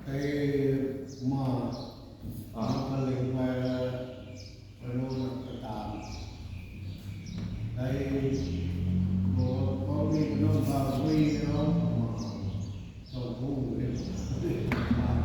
cái mà nó liên quan với nó là tạm đây có cái nó vào quy nó mà đầu thu được mà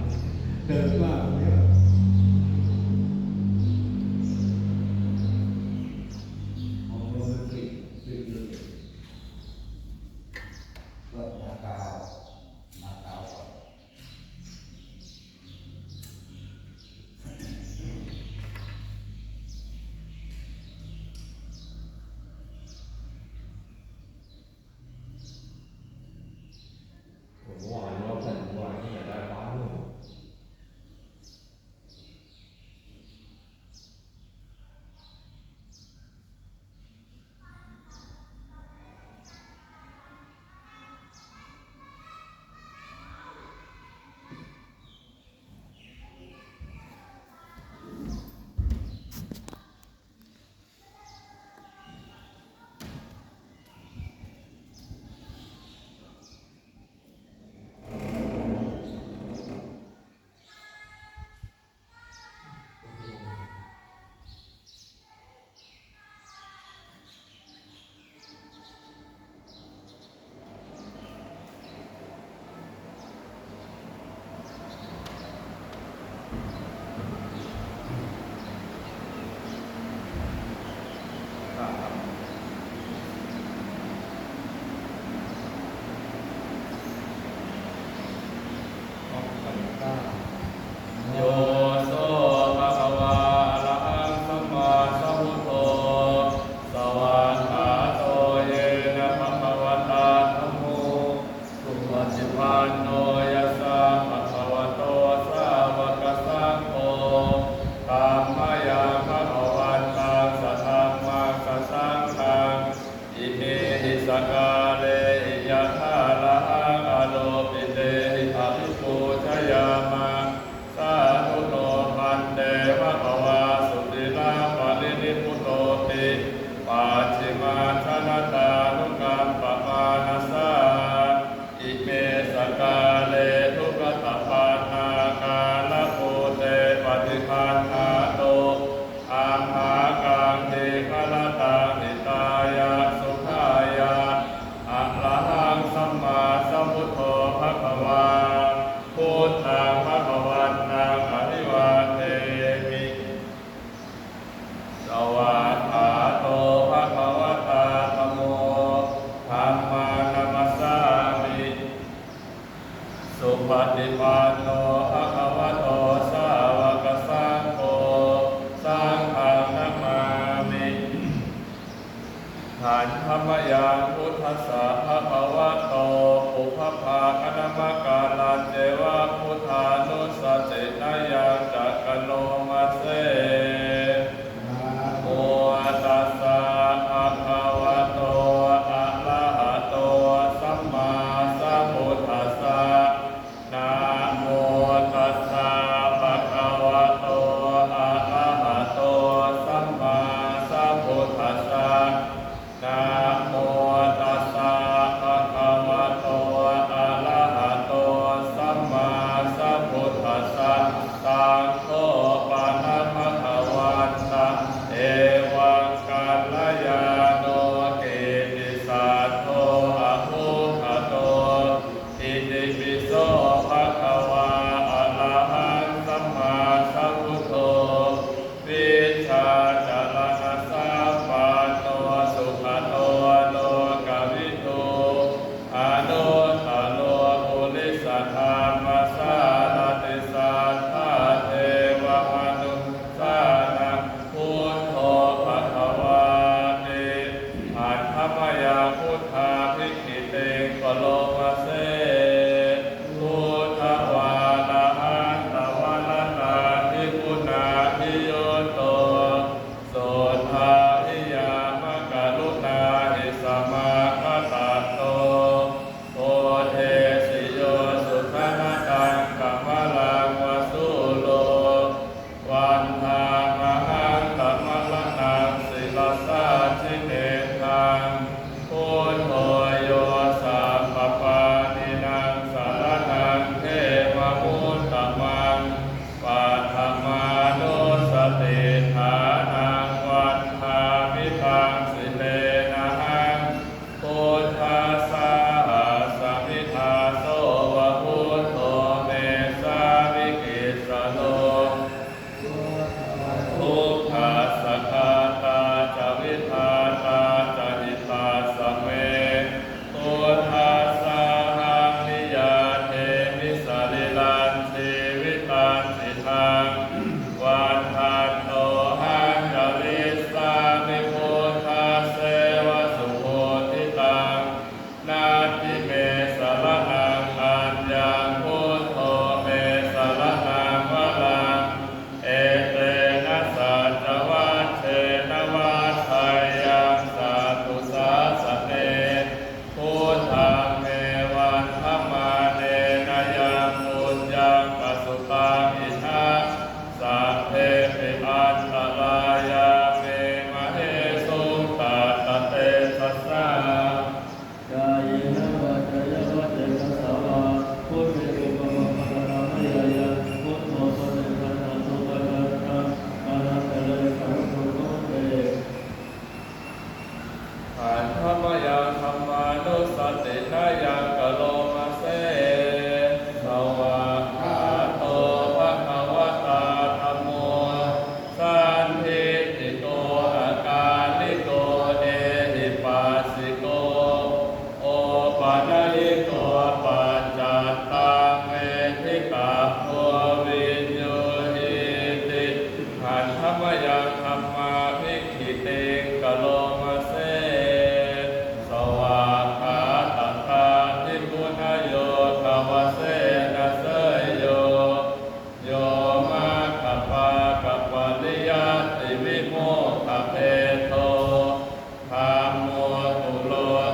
พุทโธโยสัพพะ เมสรณังอัญญังพุทโธเมสรณังวรังเอเตนะสัจวัชเชนะวัฏฏายังสาธุสาสเนพุทธังเมวันธรรมาเนนะยังปุญญังปสุตังอิทัสสัพเพปิอันตรายาเมมะเหสุตัตเตสัสสะ กายนะวัจจยวัจเจกสาวาพุทธิโกปะปะระมะยายะพุทโธปะเนปัสสะสุปะทัสสะอานัตตะเลสังโฆโตเต ขันธมยังธรรมานุสตินายังกะโลมาเสสวากขาโตภะคะวะตาธัมโมสันทิติโกอาการลิโกเอหิปัสสิโกโอปัญญิโกปัจจัตตังเวทิกาโพวิญโยหิติขันธมยังธรรมาภิกขิติงกะโลมาเส สวากขาตถาทิปุณโยทวเสนะเสยโยโยมาคปากัปปะริยติวิโมกขเพโทธัมโมตุโล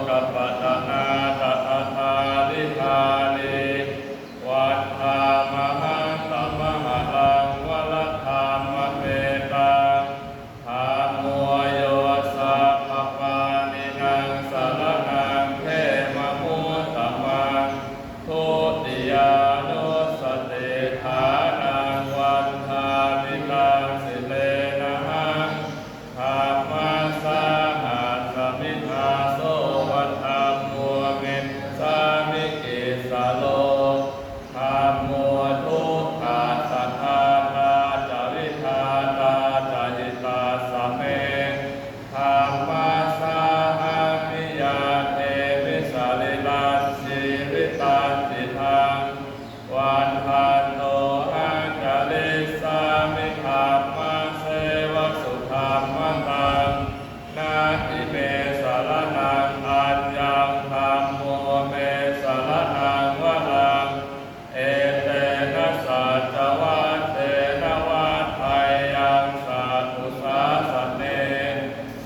กัปปะตะนาตถาทาลิธานิวัฏฐามหังตัมมหะลังวรัฏฐามะเมตัง ธัมโมโยสัพพปานินังสรณังเทมะมุตตมังทุติยานุสติฐานังวันทามิกังสิเลนะหังธัมมัสสะหัสสมิทธาโสวัฏฐัมโมเมสามิกิสโลธัมโมทุกขาสัทธาตาจาริธาตาจายิตาสเมธัมมัสสะหังนิยาเทวิสาลิลัสสิริตันติทังวันทันโตหังจาริสามิธัมมัสเสวะสุธัมมังตังนาทิเมสารนังอัญญังธัมโมเมสารนังวรังเอเตนะสัจวัชเชนะวัฏฏายังสาธุสาสเน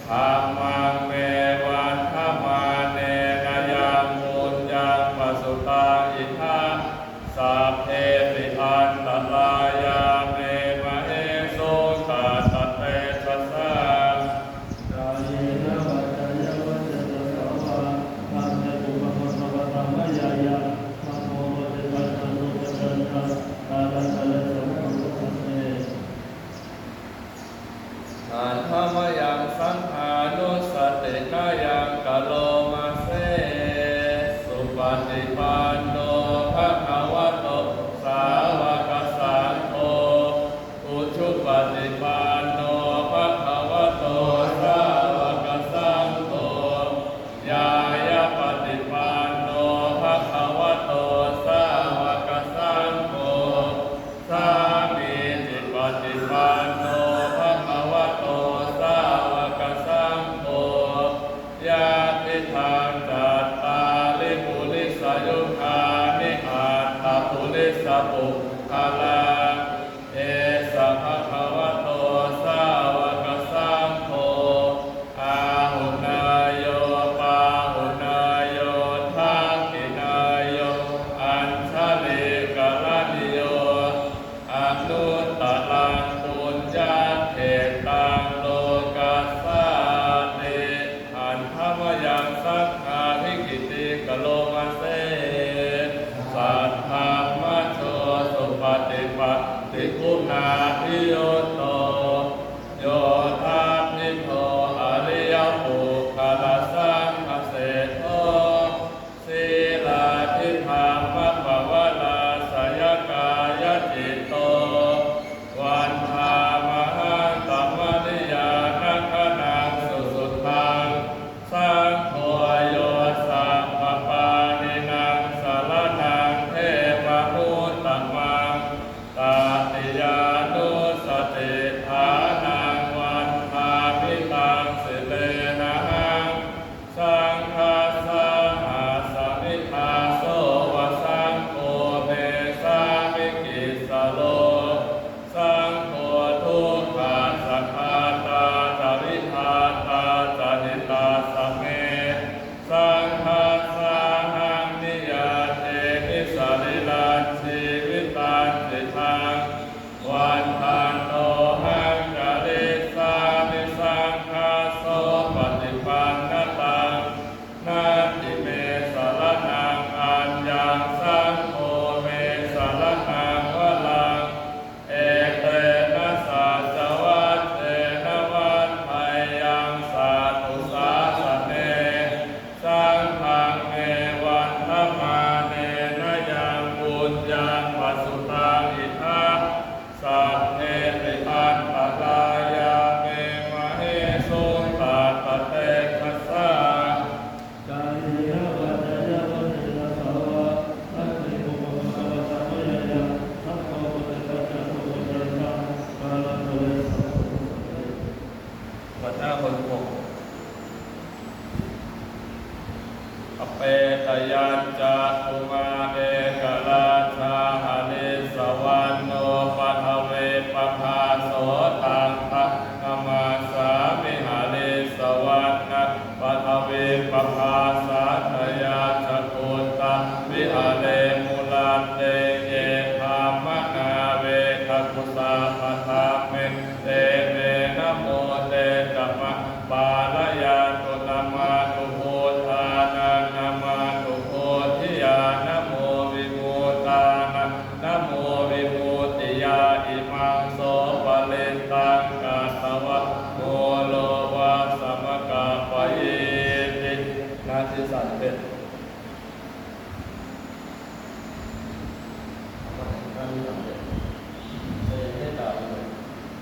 ธัมมังเมวันธรรมาเนนะยังปุญญังปสุตังอิทัสสัพเพปิอันตรายาเมมะเหสุตัตเตสัสสะ กายนะวัจจยวัจเจกสาวาพุทธิโกปะปะระมะยายะพุทโธปะเนปัสสะสุปะทัสสะอานัตตะเลสังโฆโตเต ขันธมยังสังขานุสตินายังกะโลมาเสสุปฏิปันโนภะคะวะโตสาวกสังโฆอุชุปฏิปันโนภะคะวะโตสาวกสังโฆญาญาปฏิปันโนภะคะวะโตสาวกสังโฆสามีจิปฏิปันโนภะคะวะโตสาวกสังโฆญาติทางจัตตาลิปุริสยุคานิอัตถปุริสปุคลาเอสะภะคะวะโตสาวกสังโฆอาหุนายโยปาหุนายโยทักขินายโยอัญชลิกะละนิโยอนุตตรังปุญญาเขตังโลกัสสานิอันธรรมยังสักขาภิกขิติกะโลมาเสสัทธามัจโชสุปฏิปั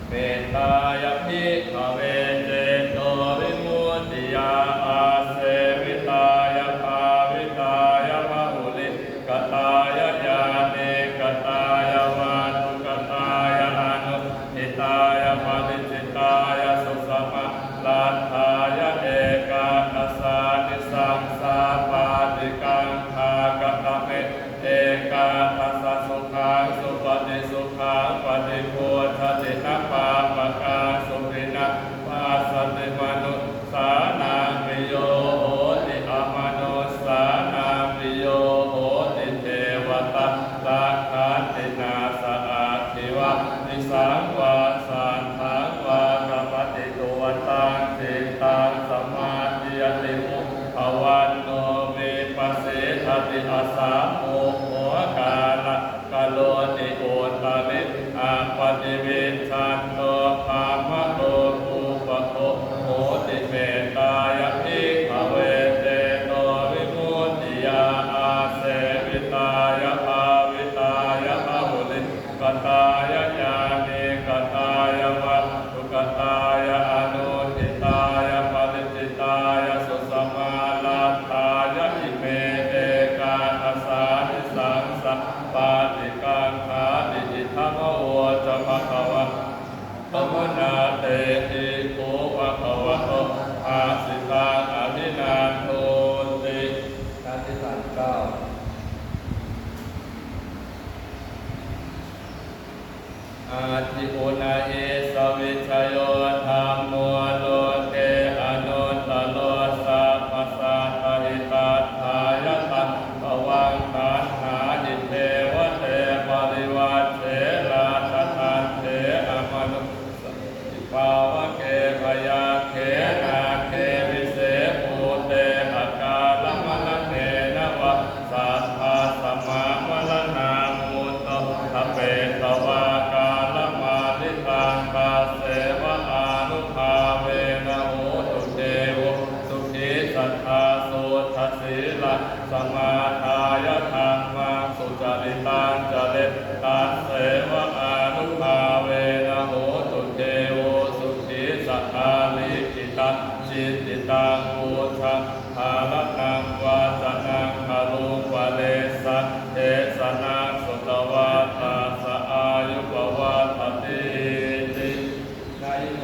เมตตายภิกขเวเจโตวิมุตติยาอาเสวิตายภาวิตายภาหุลิกตายญาเนกตายวานุกตายอนุทิตายปริจิตายสุสมะลาทายเอกาทัสสานิสังสาปาติกังคากตเมเอกาทัสสะสุขังสุปฏิสุขังปฏิโพธตินะปาปะกาสุปินะวาสติมนุสานามิโยโหติอมนุสานามิโยโหติเทวตาลาคันตินาสอาทิวะนิสังวาสันทังวากปฏิตัวตังจิตังสมาธิยติมุขวันโนเมปัสสิทติอาสาโมโหกาลกาโลติโอตาลิอาปฏิวิชันโตภามะโตภูปะโตโหติเมตตายภิกขเวเตโตวิมุตติยาอาเสวิตายภาวิตายภาหุลิกตายญาเนกตายวัตถุกตายอนุทิตายปริจิตายสุสมาลาทายอิเมเอกาทัสสานิสังสะปาติกังขาติอิทัมโวจะภะคะวะธรรมนาเตหิโกภะคะวะโตอาสิตังอภินาโทติการที่39อาทิโอนาเอสวิชโยธรรมโมโลเกอนุตตโลสัพพสัตตหิตัสสายตัสภวังตัสหาดิเทวเตปริวัตเถราชทันเถอมนุสติภาวะเกภยาเขนาเขวิเศภูเตอากาลมะนะเนนะวะสัทธาสมามะละนามุตโตทเปตวากาลมาลิตังกาเสวะอานุภาเวนะโหตุเทวสุขิสัทธาโสทัสสีละสมาทายธรรมังสุจริตังจริตตัสเสวะอานุภาเวนะโหตุเทวสุขิสัทธาลิขิตังจิตติตังพุทธังภาลนังวาจนังคารุปะเลสัทเทสนังสุตวาตาสอายุปวาทติตินายโก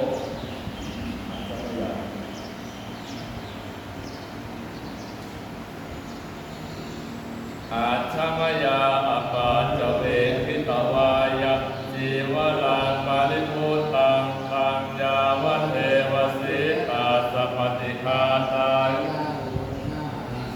อาชมยาอปาจเวคิตวายะจีวรังปาริภูตังตังยาวเทวสิตาสัพพติคาตาย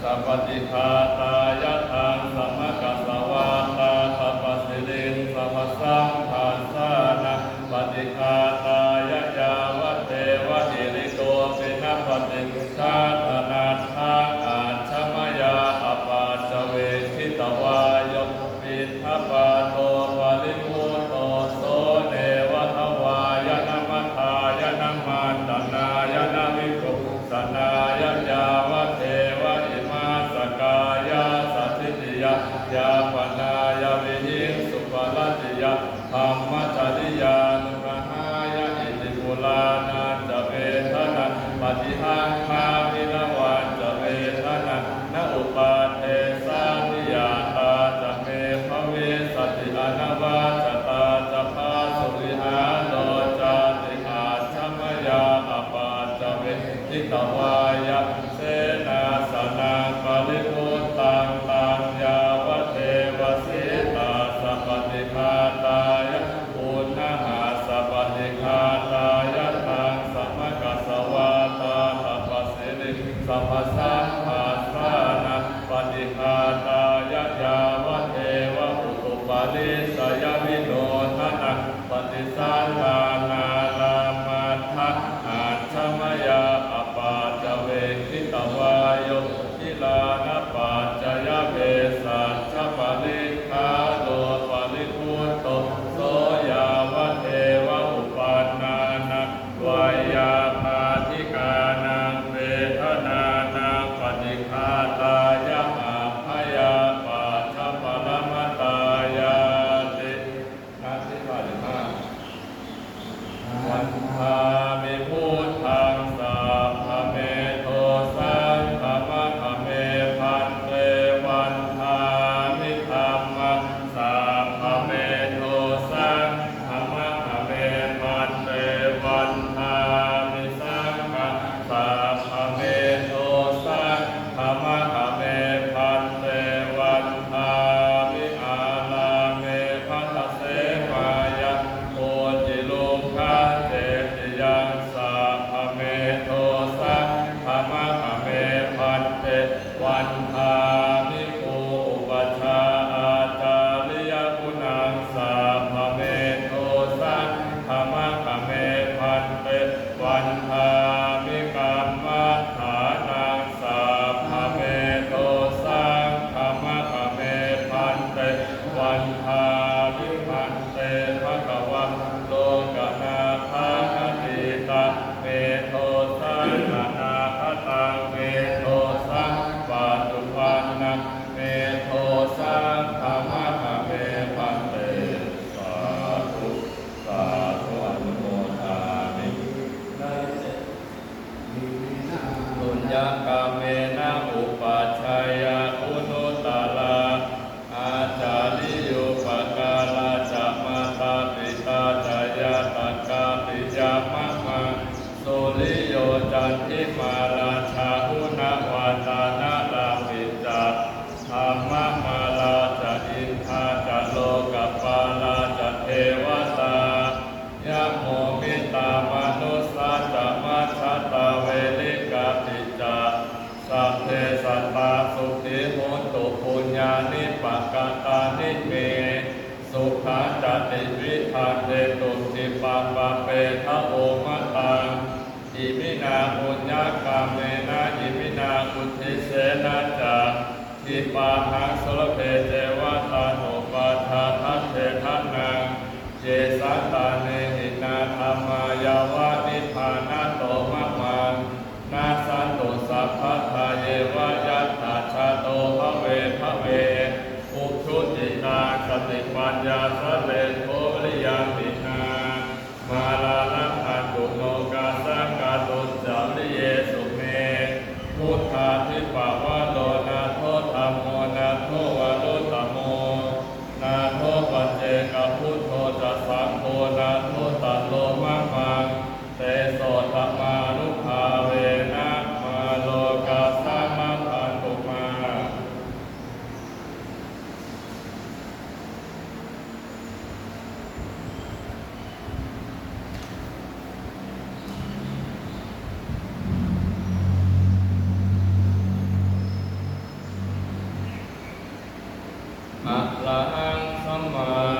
สัพพติคาตายะทังสัมมกัสสวาตาสัพพสิริงสัพพสังฆาสานะปฏิคาตายะยาวเทวหิริโตปินะปฏิชาตนาทังอาชมยาอปาจเวคิตวายะปิทปาโตปาริมุตโตโสเนวทวายะนะมัทธายะนะมันตนายะนะวิคุสนายะยาวเทวอิมาสกายาสัทธิติยายาปนายะวิหิงสุปลัตติยะธรรมจริยานุรหายะอิติปุลานันจะเวทนันปฏิหังคามินวันจะเวทนันนอุปาเทสานิยาตาจะเมภเวสติอนาวาจตาจะพาสุริหาโลจาติอาชมยาอปาจะเวทิตวายะเสนาสนังปริพุตตังตังยาวเทวสิตาสัพพติคาตายะปุณณหาสัพพติคาตายะทังสัมมกัสสวาตาสัพพสิริสัพพสังฆาสานะปฏิคาตายะยาวเทวอุตุปาลิสยวิโนทนะปฏิสันทานาลามัทธะอาชมยาอปาจเวคิตวายโยทิลานะปัจจยเวสัชฌปาลิคาโลปาลิพุตโตโสยาวเทวอุปันนานะวายาภาธิกานังเวทนานังปฏิฆาตายะอาภยาปัจฉ านิปะกะตานิเมสุขาจติวิธาเตตุติปาปะเปทะโอมะตังอิมินาปุญญากาเมนะอิมินาอุทิเสนะจาทิปาหังสุรเพเจวะตาโนปาทาทัตเถทานังเจสัตตาเนหินาธรรมายาวะนิพพานะโตมะมังนาสันตุสัพพะทาเยวะยัตถาชาโตภเวภเวอุชุติตาสติปัญญาสะเลโทวิยาตินามาลาลังคันตุโนกาสังกาตุจาริเยสุเมพุทธาทิปาวะโลนาโทธัมโมนาโทวะโลตัมโมนาโทปัจเจกพุทโธจะสังโฆนาโทตัสโลมะมังเตโสตมานุภาเวนะมาโลกาสัมมาพันตุมาอะระหังสัมมา